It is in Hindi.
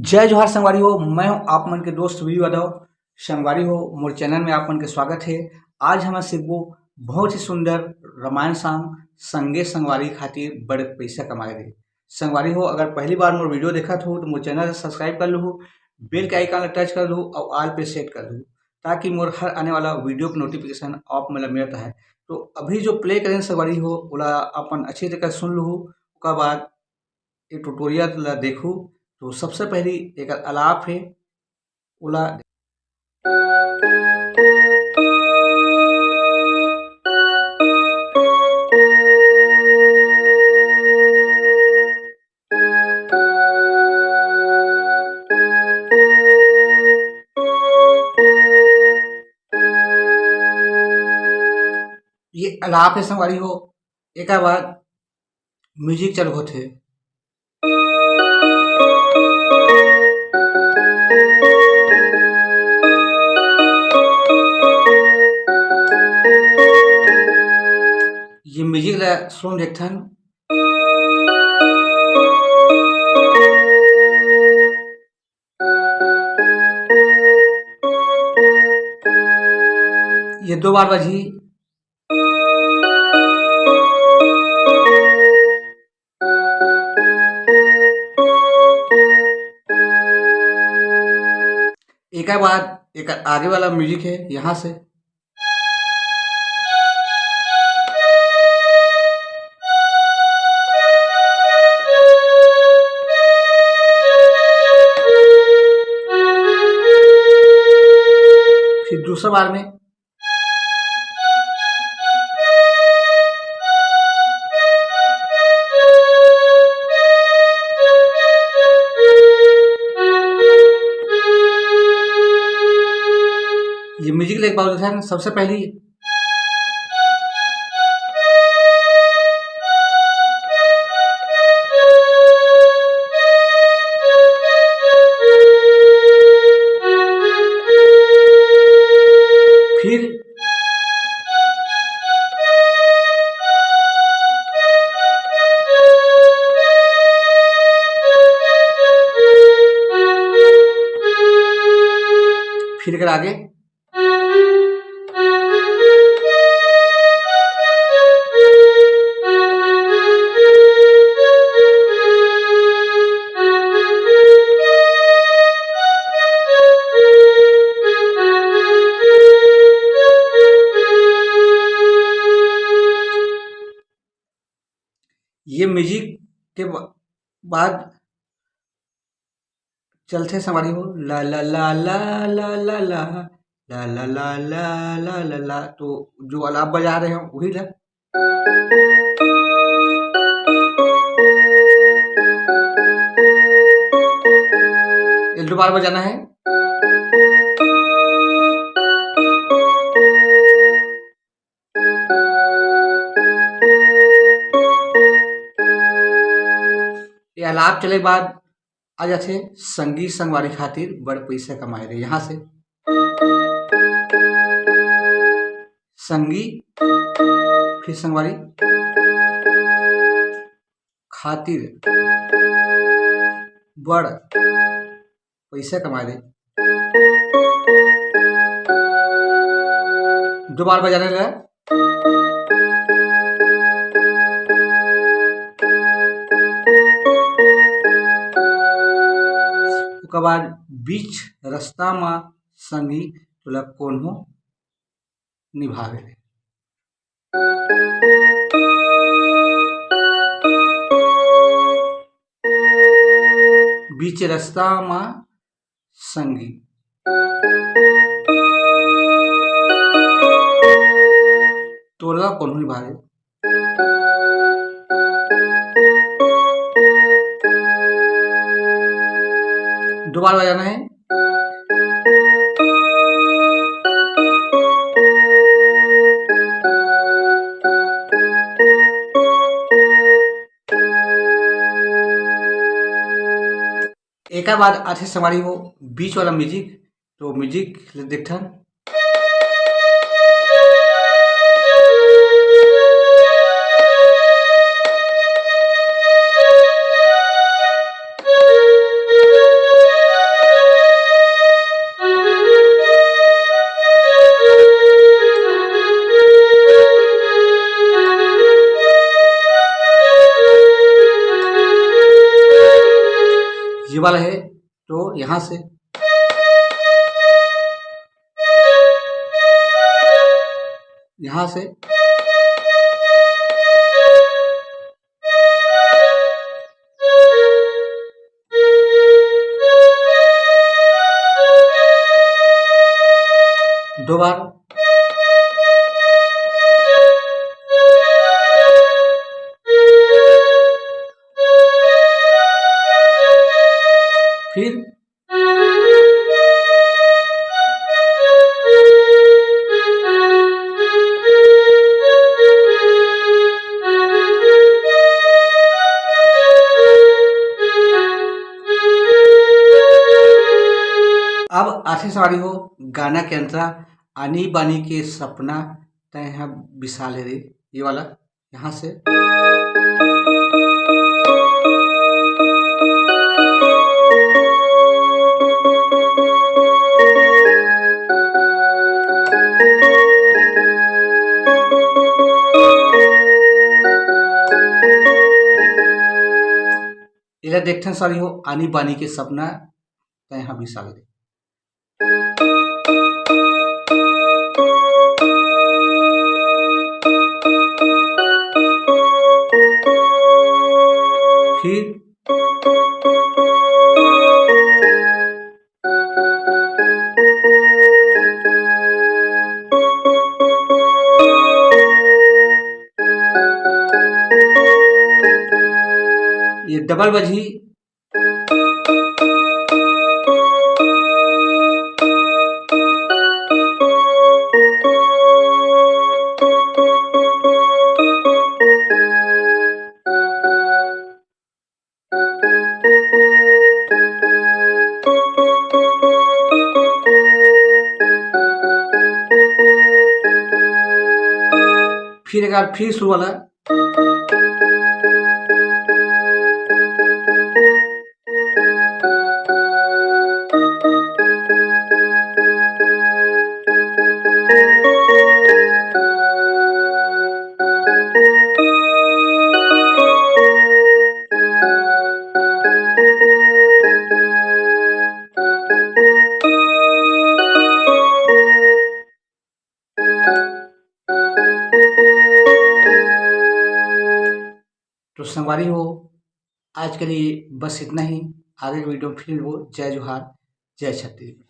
जय जोहार संगवारी हो। मैं हूं आप मन के दोस्त वीर यादव। संगवारी हो मोर चैनल में आप मन के स्वागत है। आज हम सीखबो बहुत ही सुंदर रामायण सॉन्ग संगे संगवारी खातिर बड़े पैसा कमाए रहे। संगवारी हो अगर पहली बार मोर वीडियो देखत हो तो मोर चैनल सब्सक्राइब कर लूँ, बेल के आइकन टच कर लूँ और ऑल पे सेट कर दूँ ताकि मोर हर आने वाला वीडियो के नोटिफिकेशन आप मतलब मिलता है। तो अभी जो प्ले करें संगवारी हो ओला अपन अच्छी तरीके सुन लूँ, उसके बाद ये ट्यूटोरियल ला देखूँ। तो सबसे पहली एक आलाप है ओला ये आलाप है संगवारी हो। एक बाद म्यूजिक चालू होथे। ये म्यूजिक ला सुन देखथन। ये दो बार बजी। एक बाद एक आगे वाला म्यूजिक है यहाँ से। फिर दूसरा बार में ये म्यूजिक लेके पाओ था सबसे पहली फिर अगर आगे ये म्यूजिक के बाद चलते संगवारी हो ला ला ला ला ला ला ला ला ला ला ला ला ला ला। तो जो आलाप बजा रहे हैं वही ला। एक दो बार बजाना है। ये आलाप चले बाद आ जाते संगी संगवारी खातिर बड़ पैसा कमाए रहे। यहाँ से संगी फिर संगवारी खातिर बड़ पैसा कमाए रहे। दो बार बजाने लगा। उसके बाद बीच रास्ता में संगी तुला कौन हो निभावे। बीच रास्ता में संगी तोला कौन हो निभावे। दो बार बजाना है। एक बाद आथे संगवारी हो बीच वाला म्यूजिक। तो म्यूजिक देखथन। ये वाला है तो यहाँ से यहाँ से दो बार, फिर अब आठवीं सवारी हो गाना के अंतरा आनी बानी के सपना तय है विशाल रे, ये वाला यहाँ से इधर देखते हैं सवारी हो आनी बानी के सपना तय है विशाल रे। फिर ये डबल बजी, फिर एक बार फिर शुरू वाला, तो संगवारी हो आज के लिए बस इतना ही। आगे की वीडियो में फिर वो जय जोहार जय छत्तीसगढ़।